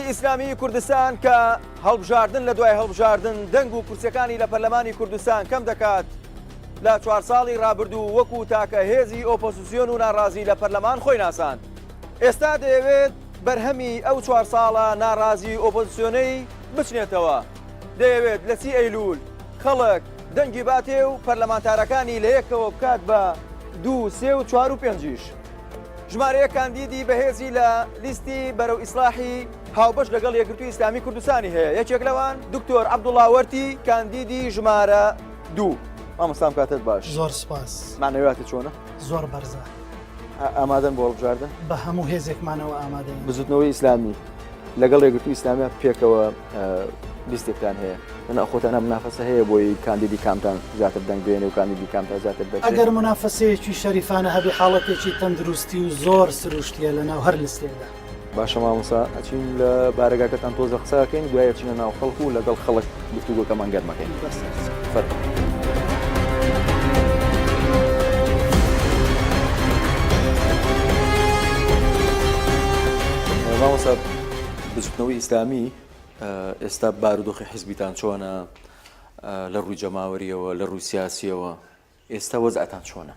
ئیسلامی کوردستان کە هەڵبژاردن لە دوای هەڵبژاردن دەنگ و کورسەکانی لە پەرلەمانی کوردستان کەم دەکات لە 4 ساڵی ڕابردوو وەکو تاکە هێزی ئۆپۆزیسیۆن و ناڕازی لە پەرلەمان خۆی ناساند. ئێستا دەیەوێت بەرهەمی ئەو 4 ساڵە ناڕازی ئۆپۆزیسیۆنەی بچنێتەوە. دەیەوێت لە 30 ئەیلول خەڵک دەنگی باتێ و پەرلەمانتارەکانی لە یەکەوە بکات بە 2، 3 و 4 و 5. ژمارەیە کاندیدی بەهێزی لە لیستی بەرەو ئیسلاحی هاوبەش لەگەڵ یەکگرتووی ئیسلامی کوردستانی هەیە. یەکێک لەوان دکتۆر عەبدوڵڵا وەرتی کاندیدی ژمارە 2. مامۆستام کاتت باش. زۆر سپاس. معنەویاتت چۆنە؟ زۆر بەرزە. ئامادەن بۆ هەڵبژاردن؟ بە هەموو هێزێکمانەوە ئامادەین. بزوتنەوەی ئیسلامی لەگەڵ یەکگرتووی ئیسلامی پێکەوە لیستێکتان هەیە. خۆتان منافەسە هەیە بۆی کاندیدی کامتان زیاتر دەنگ بێنێ و کاندیدی کامتان زیاتر دەنگ. ئەگەر منافەسەیەکی شەریفانە هەبێ حاڵەتێکی تەندروستی و زۆر سروشتیە لەناو هەر لیستێکدا. باشە مامۆستا ئەچین لە بارگاکەتان تۆزە قسەکەین دوایە چینە ناو خەڵک و لەگەڵ خەڵک گفتوگۆکەمان گەرمەکەین. مامۆستا بچووکنەوەی ئیسلامی ئێستا بارودۆخی حیزبیتان چۆنە لە ڕووی جەماوەریەوە لە ڕووی سیاسیەوە ئێستا وەزعتان چۆنە؟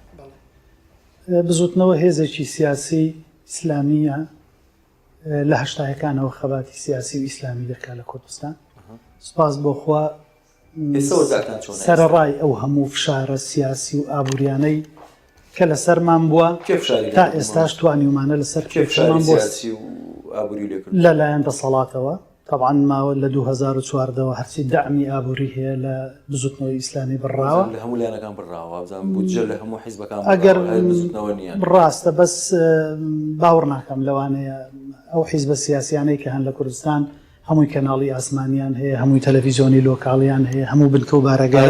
بزوتنەوە هێزێکی سیاسی ئیسلامیە لە هەشتاهەکانەوە خەباتی سیاسی و ئیسلامی دەکات لە کوردستان. سپاس بۆ خوا سەرەڕای ئەو هەموو فشارە سیاسی و ئابوووریانەی کە لەسەرمان بووە تا ئێستاش توانیومانە لەسەر کێفشمان بۆ لەلایەن دەسەڵاتەوە. طبعا ماوە لە 2014ەوە هەرچی دعمی ئابووری هەیە لە بزوتنەوەی ئیسلامی بڕاوە لە هەموو لایەنەکان بڕاوە بودجە لە هەموو حیزبەکان ئەگەر ڕاستە بەس باوەڕ ناکەم لەوانەیە ئەو حیزبە سیاسیانەی کە هەن لە کوردستان هەمووی کەناڵی ئاسمانیان هەیە هەمووی تەلەڤیزیۆنی لۆکاڵیان هەیە هەموو بنکە و بارەگای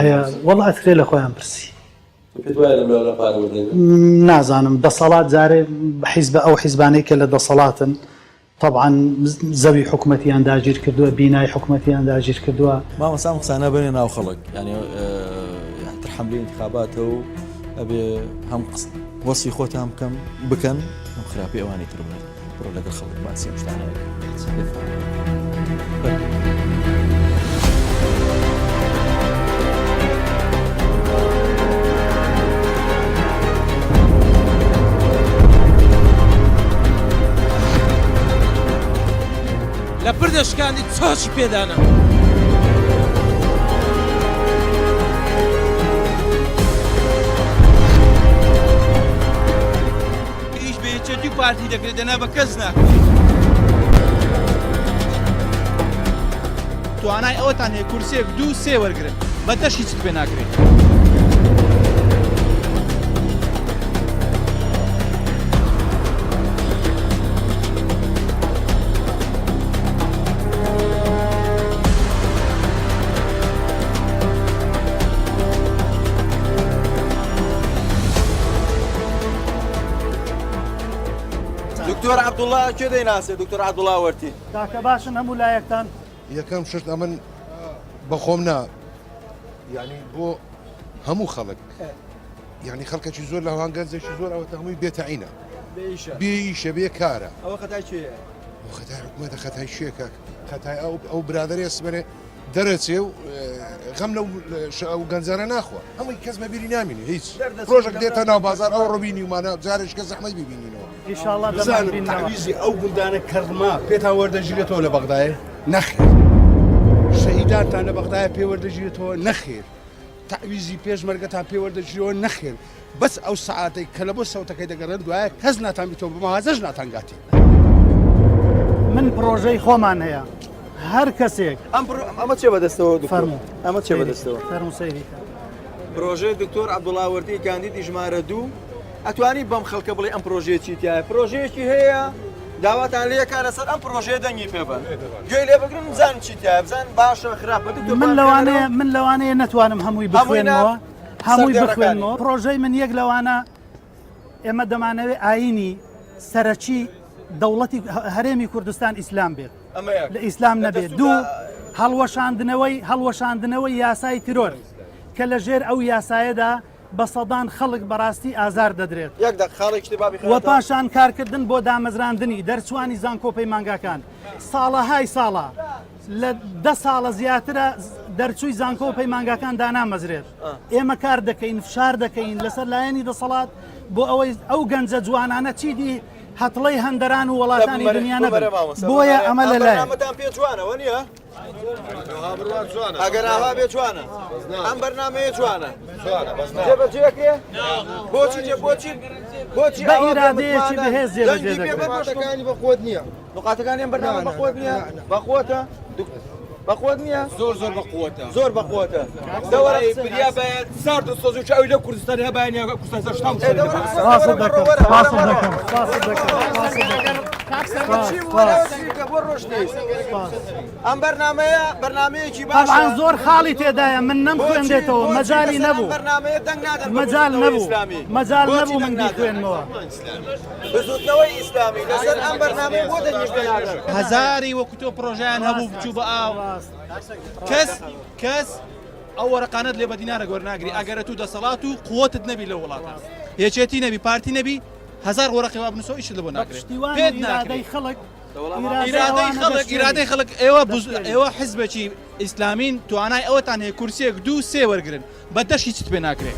هەیە وەڵا ئەترێ لە خۆیان پرسی نازانم دەسەڵات جارێ حیزبە ئەو حیزبانەی کە لە دەسەڵاتن طبعا زەوی حکوومەتیان داگیر کردووە بینای حکوومەتیان داگیر کردووە. مامۆستا قسانە بنێ ناو خەڵک ینی حملەی انتخاباتە و ئەبێ هەم وەسی خۆتان بکەن ئەم خراپی ئەوانی تر بێت بڕۆ لەگەڵ خەڵک باسی ئەم شتانە لە پردەشکانی چاچی پێدانە هیچ بێچەتی پارتی دەکرێت دەنا بە کەس ناکرێت. توانای ئەوەتان هەیە کورسێک 2-3 وەرگرن بە دەش هیچ پێ ناکرێت. دکتۆر عەبدوڵڵا کێ دەیناسێت دکتۆر عەبدوڵڵا وەرتی؟ کاکە باشن هەموو لایەکتان یەکەم شت ئەمن بەخۆم نا یعنی بۆ هەموو خەڵک یعنی خەڵکەکی زۆر لە هەنگەنجێکی زۆر ئەوە هەمووی بێتەعینە بێئیشە بێ کارە ئەوە خەتای چێیە؟ خەتای حکوومەتە خەتای شێکە خەتای ئەو برادەری ئەسمێنێ دەرەچێ و غەم لەو گەنجانە ناخوە هەمووی کەس بەبیری نامینی هیچ ڕۆژێک دێتە ناو بازار ئەو ڕۆبینی ومانە جارێک کە زەحمەت ببینینەوە ئینشاءڵڵا بزانم تعویزی ئەو گوندانە کەڕما پێتان وەردەگیرێتەوە لە بەغدایە نەخێر شەهیدانتان لە بەغدایە پێوەردەگیرێتەوە نەخێر تعویزی پێشمەرگەتان پێوەردەگیرەوە نەخێر بەس ئەو سەعاتەی کە لە بۆ سەوتەکەی دەگەڕێن دوایە کەس ناتان بیتەوە بمەوازەش ناتانگاتی. من پرۆژەی خۆمان هەیە هەر کەسێک ئەمە چێ بەدەستەوە فەرموو ئەمە چێ بەدەستەوە فەرمووسەیری پرۆژەی دکتۆر عەبدوڵڵا وەرتی کاندیدی ژمارە 2 ئەتوانی بەم خەڵکە بڵێ ئەم پرۆژەیە چیتایە پرۆژەیەکی هەیە داواتان لێکە لەسەر ئەم پرۆژەیە دەنگی پێبن گوێی لێ بگرن بزان چیتایە بزان باشە خراپە من لەوانەیە نەتوانم هەمووی بخوێنەوە هەمووی بخوێنەوە پرۆژەی من یەک لەوانە ئێمە دەمانەوێت ئاینی سەرەکی دەوڵەتی هەرێمی کوردستان ئیسلام بێت لە ئیسلام نەبێت. 2 هەڵوەشاندنەوەی یاسای ترۆر کە لە ژێر ئەو یاسایەدا بە سەدان خەڵک بەڕاستی ئازار دەدرێت یەک دەق خاڵی کتێبابی وە پاشان کارکردن بۆ دامەزراندنی دەرچوانی زانکۆپەی مانگاکان ساڵەهای ساڵە لە 10 ساڵە زیاترە دەرچووی زانکۆپەی مانگاکان دانامەزرێت ئێمە کار دەکەین فشار دەکەین لەسەر لایەنی دەسەڵات بۆ ئەوەی ئەو گەنجە جوانانە چیدی هەتڵەی هەندەران و وڵاتانی دنیا نەبن بۆیە ئەمە لەلایەن پێ جوانەوە نییە ئەگەر ئاوا بێ جوانە ئەم بەرنامەیە جوانە جێبەجێکێ بۆچی بە ئیرادەیەکی بەهێز جێبەجێ دەکرێت نقاطەکانی بەخۆت نییە نقاطەکانی بەرنامە بەخۆت نییە بەخۆتە بەخۆت نییە زۆر بەقوتە زۆر بەخۆتە بریا بە سارد سۆزی ئەوی لە کوردستان هەبیان کوردستان فاصل دەکەم فاصل دەکەم فاصل دەکەم بۆ ڕۆژ نیست ئەم بەرنمەیەکی طبعاً زۆر خاڵی تێدایە من نەمخوێندێتەوە مەجای نەبوو مەجال نەبوو من بیخوێنمەوە بزوتنەوەی ئیسلامی لەسەر ئەم بەرنامەیە بۆ دەنیشتێناگەن هەزاری وەکو تۆ پرۆژیان هەبوو بچوو بە ئاو کەس ئەو وەرەقانت لێ بە دینارە گۆرناگری ئەگەرە تو دەسەڵات و قوتت نەبی لە وڵاتە یەکێتی نەبی پارتی نەبی هزار وەرەقی وا بنووسەوە ئیشت لە بۆ ناکرێت پێت ناکرێت ئیرادەی خەڵک ئێوە حیزبێکی ئیسلامین توانای ئەوەتان هەیە کورسێک 2-3 وەرگرن بە دەش هیچت پێ ناکرێت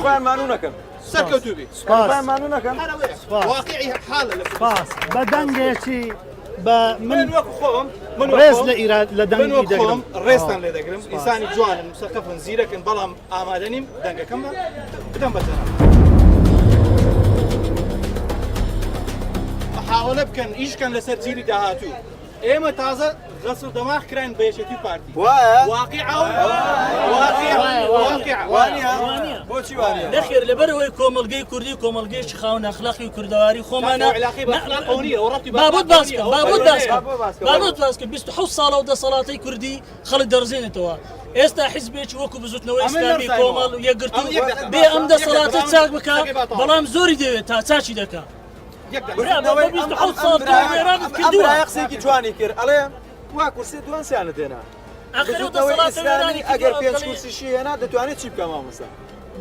خۆیان مانوو نەکەن سەرکەوتوبی مانوو نەکەن واقعی حاڵە لە بە دەنگێکی بە من وەکو خۆم ڕێز لە دەنگی دەگرم ڕێستان لێ دەگرم ئینسانی جوانن مسەقفن زیرەکن بەڵام ئامادە نیم دەنگەکەم بدەم بەتەنە حاوڵە بکەن ئیشکەن لەسەر جیلی داهاتوو ئێمە تازە غەسڵ دەماغ کران بە یەکێتی پارتی بۆچی وانە نەخێر لەبەرەوەی کۆمەلگەی کوردی کۆمەلگەیەکی خاوەن ئەخلاقی و کوردەواری خۆمانە بابوت باسکە 27 ساڵە و دەسەڵاتی کوردی خەڵک دەڕزێنێتەوە ئێستا حیزبێکی وەکو بزوتنەوەی ئیسلامی کۆمەڵ و یەکگرتو بێ ئەم دەسەڵاتە چاک بکە بەڵام زۆری دەوێت تا چاچی دەکات قسێکی جوانی کرد ئەڵێ وا کورسی دوانسیانە دێنا ئیسلامی ئەگەر 5 کورسیشی هێنا دەتوانێت چی بکە مامۆستا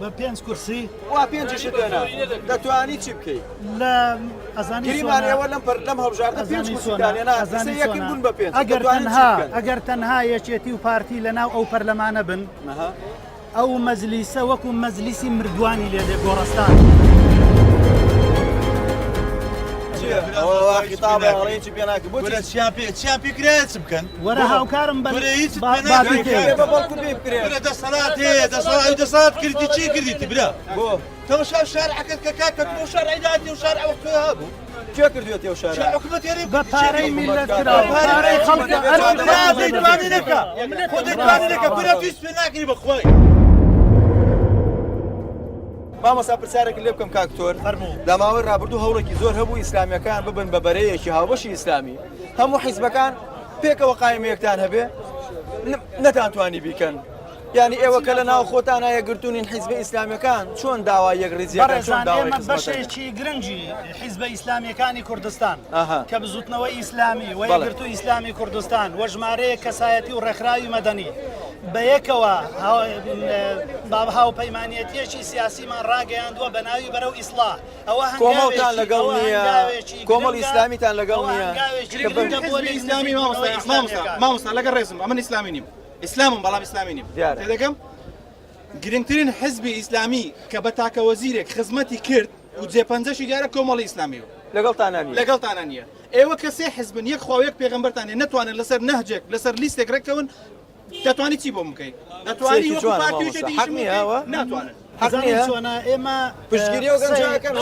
بە 5 کورسی وا 5 دێنا دەتوانی چی بکەیت لە ئەزانی گریمانەوە لەم هەڵبژاردە 5 کورسیدانێنا یەکم بوون بە 5 ئەگەر تەنها یەکێتی و پارتی لەناو ئەو پەرلەمانە بن ئەو مەجلیسە وەکو مەجلیسی مردوانی لێدێ گۆڕستان چیان پێکرێت بکەن وەرە هاوکارم دەسەڵات هەیە دەسەڵات کردی چی کردیتی برا تۆ شارعەکەت کە کاکە شارعیداتی و شارعوەکتۆ هەبوو کێ کردوێتی ئەو شارع بە پارەی میلەت پارەی خەڵکە دەیتوانی نەکە خۆ دەیتوانی نەکە برا تویست پێ ناکری بەخوای مامۆستا پرسیارێکی لێ بکەم کاکتۆر لە ماوەی ڕابردوو هەوڵێکی زۆر هەبوو ئیسلامیەکان ببن بە بەرەیەکی هاوبەشی ئیسلامی هەموو حیزبەکان پێکەوە قایمەیەکتان هەبێ نەتانتوانی بیکەن یعنی ئێوە کە لە ناو خۆتان یەکگرتوونین حیزبە ئیسلامیەکان چۆن داوا یەکڕێزیەکان چۆن داوای بەشێکی گرنگی حیزبە ئیسلامیەکانی کوردستان کە بزوتنەوەی ئیسلامی و یەکگرتووی ئیسلامی کوردستان وە ژمارەیە کەسایەتی و ڕێکخراوی مەدەنی بە یەکەوە هاوپەیمانیەتیەکی سیاسیمان ڕاگەیاندووە بە ناوی بەرەو ئیسلاح ئەوە کۆمەڵتان لەگەڵ نییە کۆمەڵ ئیسلامیتان لەگەڵ نییە مامۆستا لەگەڵ ڕێزم ئەمە ئیسلامی نیم ئیسلامم بەڵام ئیسلامی نیم دەکەم گرنگترین حزبی ئیسلامی کە بە تاکە وەزیرێک خزمەتی کرد و جێپەنجەشی دیارە کۆمەڵی ئیسلامیەوە لەگەڵتانە نییە ئێوە کە سێ حزبن یەک خواوەیەک پێغەمبەرتانێ نەتوانن لەسەر نەهجێک لەسەر لیستێک ڕێکەون دەتوانی چی بۆ بکەیت دەتوانی ناتوانن ئێمە پشتگیری و گەنجەکەن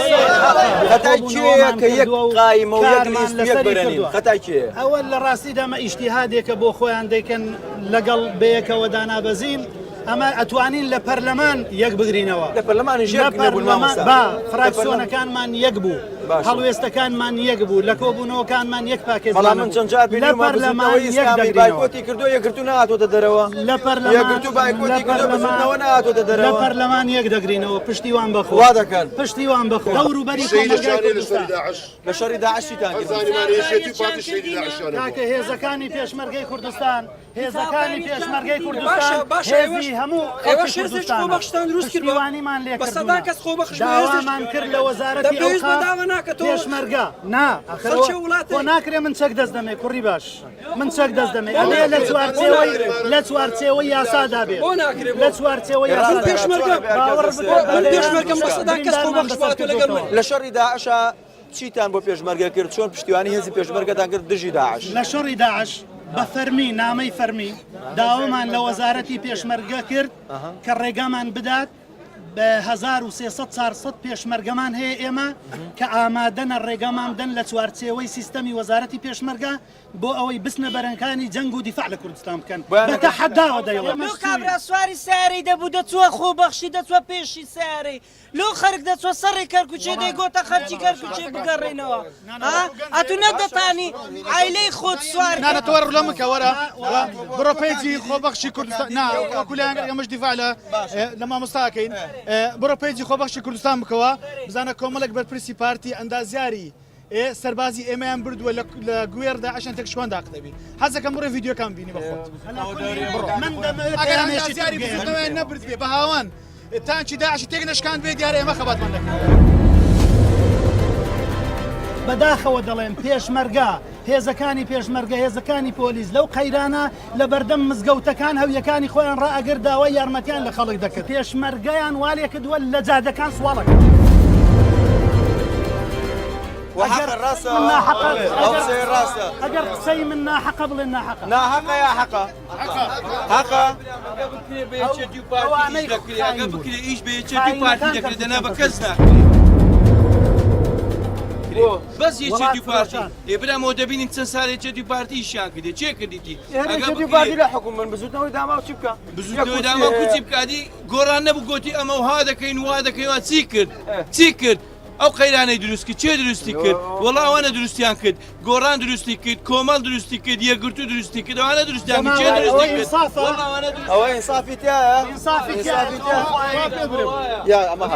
خەتای کێیە کە یەک قایمە و یەک لیست و یەک بەرەنین خەتای کێیە ئەوە لە ڕاستیدامە ئیجتیهادێکە بۆ خۆیان دەیکەن لەگەڵ بەیەکەوە دانابەزین ئەمە ئەتوانین لە پەرلەمان یەک بگرینەوە لە پەرلەمانی فراکسیۆنەکانمان یەک بوو هەڵوێستەکانمان یەک بوو لە کۆبوونەوەکانمان یەک پاکێز بەڵام من چەند جار لە پەرلەمان یەک دەگرینەوە بایکۆتی کردو یەکگرتو نهاتۆتە دەرەوە لە یەکگرتو بایکۆتی کردو بزوتنەوە نهاتۆتە لە دەرەوە پەرلەمان یەک دەگرینەوە پشتیوان بەخۆ وا دەکەن پشتیوان بەخۆ دەوروبەری کۆمەلگای کوردستان لە شەڕی داعشیتان کاکە هێزەکانی پێشمەرگەی کوردستان هێزەکانی پێشمەرگەی کوردستان هێزی هەموو خەڵکی کوردستان پشتیوانیمان لێ کردوونە داوامان کرد لە وەزارەتی ئەوقاف پێشمەرگە نا خۆ ناکرێ من چەک دەست دەمێ کوڕی باش من چەک دەست دەمێ ئەمێ لە چوارچێوەی یاسادا بێت لە چوارچێوەی یاسا پێشمەرگەم بە سەدا کەس خۆ بەخشباتۆ لەگەڵ من لە شەڕی داعشە چیتان بۆ پێشمەرگە کرد چۆن پشتیوانی هێزی پێشمەرگەتان کرد دژی داعش لە شەڕی داعش بە فەرمی نامەی فەرمی داوامان لە وەزارەتی پێشمەرگە کرد کە ڕێگامان بدات بە 1300 پێشمەرگەمان هەیە ئێمە کە ئامادەنە ڕێگەمان بدەن لە چوارچێوەی سیستەمی وەزارەتی پێشمەرگە بۆ ئەوەی بستنە بەرەنکانی جەنگ و دیفاع لە کوردستان بکەن بە تەحەداوە دەیڵێن لۆ کابرا سواری سیارەی دەبوو دەچووە خۆبەخشی دەچووە پێشی سیارەی لۆ خەرک دەچوە سەڕی کەرکوچێ دەیگۆتە خەرچی کەرکوچێ بگەڕێنەوە ئەتو نەدەتانی ئایلەی خۆت سوار نانەتەوە ڕلە مکە وەرە بڕۆ پێیجی خۆبەخشی کوردستان ناکولیان ئەمەش دیفاع لە مامۆستاکەین بڕۆ پێیجی خۆبەخشی کوردستان بکەوە بزانە کۆمەڵێک بەرپرسی پارتی ئەندازیاری سەربازی ئێمەیان بردووە لە گوێردا عشان تێک شوان داقتەبی حەزەکەم بڕێ ڤیدیۆکان بینی بەخۆت ئەگەر نەبرد بێ بە هاوان تانکی داعشی تێک نشکان بێ دیارە ئێمە خەباتمان دەکەن بەداخەوە دەڵێن پێشمەرگە هێزەکانی پێشمەرگە هێزەکانی پۆلیس لەو قەیرانە لە بەردەم مزگەوتەکان هەویەکانی خۆیان ڕائەگر داوای یارمەتیان لە خەڵک دەکرد پێشمەرگەیان والێ کردووە لە جادەکان سواڵەکە وحق الراسة أو سي الراسة أجر قصي من ناحقة بل ناحقة ناحقة يا حقة حقة إيش بيجي بارتي لكن أنا بكسنا بس يجي بارتي إبراهيم ودبين إنسان صار يجي بارتي إيشان كده شيء كديتي يجي بارتي لا حكم من بزوتنا وداما وشبكة بزوتنا وداما وشبكة دي قرآن نبغوتي أما وهذا كين وهذا كين سيكر ئەو قەیرانەی دروستکە چێ دروستی کرد وەڵا ئەوانە دروستیان کرد گۆڕان دروستی کرد کۆمەڵ دروستی کرد یەکگرتو دروستی کرد ئەوانە دروستیان کرد چێ دروستی کرد ئەوە ئینسافی تایە یا ئەمە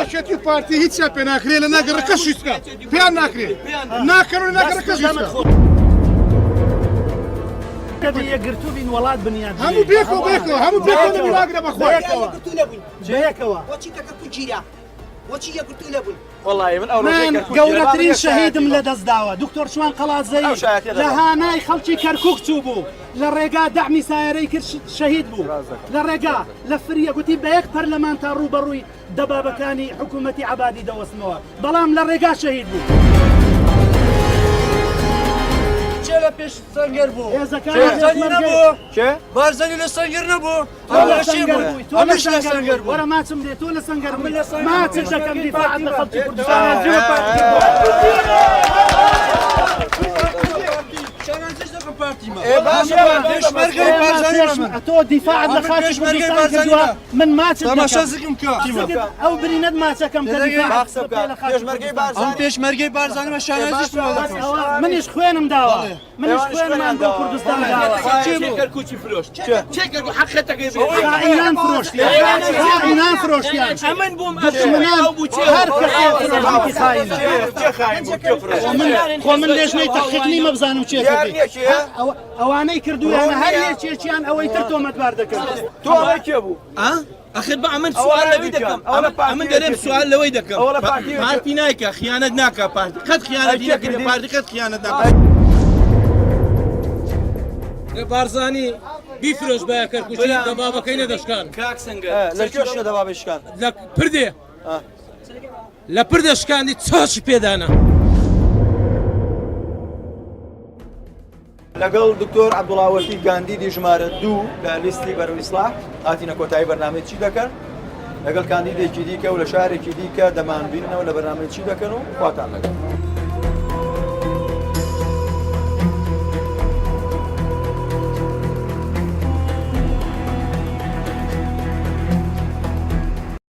یەکێتی پارتی هیچ پێ ناکرێ لە ناگەڕەکە شیستکە پێیان ناکرێت ناکەن و ناگەڕەکە شیستکە یەکگرتو بین وڵات بنیاد هەموو بێکەوە هەموو بێکەوە ناگرە بەخۆی من گەورەترین شەهیدم لە دەست داوە دکتۆر شوان قەڵازەی لە هانای خەڵکی کەرکووک چوو بوو لە ڕێگا دەعمی سایرەی کرد شەهید بوو لە ڕێگا لە فریە گوتی بە یەک پەرلەمان تا ڕوبەڕووی دەبابەکانی حکوومەتی عەبادی دەوەستنەوە بەڵام لە ڕێگا شەهید بوو لە پێش سەنگەر بوو بارزانی لە سەنگەر نەبوو ئەمەش لە سەنگەر بوو وەرە ماچم دێت تۆ لە سەنگەر ماچم دەکەم دیفاعت لە خەڵکی کوردستان تۆ دیفاعت لە خاکی کوردستان کردووە من ماچم ئەو برینەت ماچەکەم کە پێشمەرگەی بارزانی بە شانازیش منیش خوێنم داوە منیش خوێنمان بۆ کوردستان داوە کەرکوچی فرۆشت چێ کەرکوچ حەقەتەکەی خائینان فرۆشتیان ئەمن بووم هەر کەسێکی خائینە خۆ من لێژنەی تەحقیق نیمە بزانم چێ ئەوانەی کردویانە هەر یەکێکیان ئەوەی تر تۆمەتبار دەکەن تۆ ئەوەی کێ بوو ئەخر بە ئەمن سوال لەوەی دەکەم ئەمن دەرێم سوال لەوەی دەکەم پارتی نایکە خیانەت ناکە پارتی قەت خیانەتی نەکردی پارتی قەت خیانەت ناکە بارزانی بیفرۆش بە کەرکوچی دەبابەکەی نەدەشکان کاک سەنگەر لە کوێشە دەبابشکان لە پردێ لە پردەشکاندی چاچی پێدانە لەگەڵ دکتۆر عەبدوڵاوەفی گاندیدی ژمارە 2 لە لیستی بەرئیسلاح هاتینە کۆتایی بەرنامەی چی دەکەن لەگەڵ کاندیدێکی دیکە و لە شارێکی دیکە دەمانبینەوە لە بەرنامەی چی دەکەن و خواتان لەگەڵ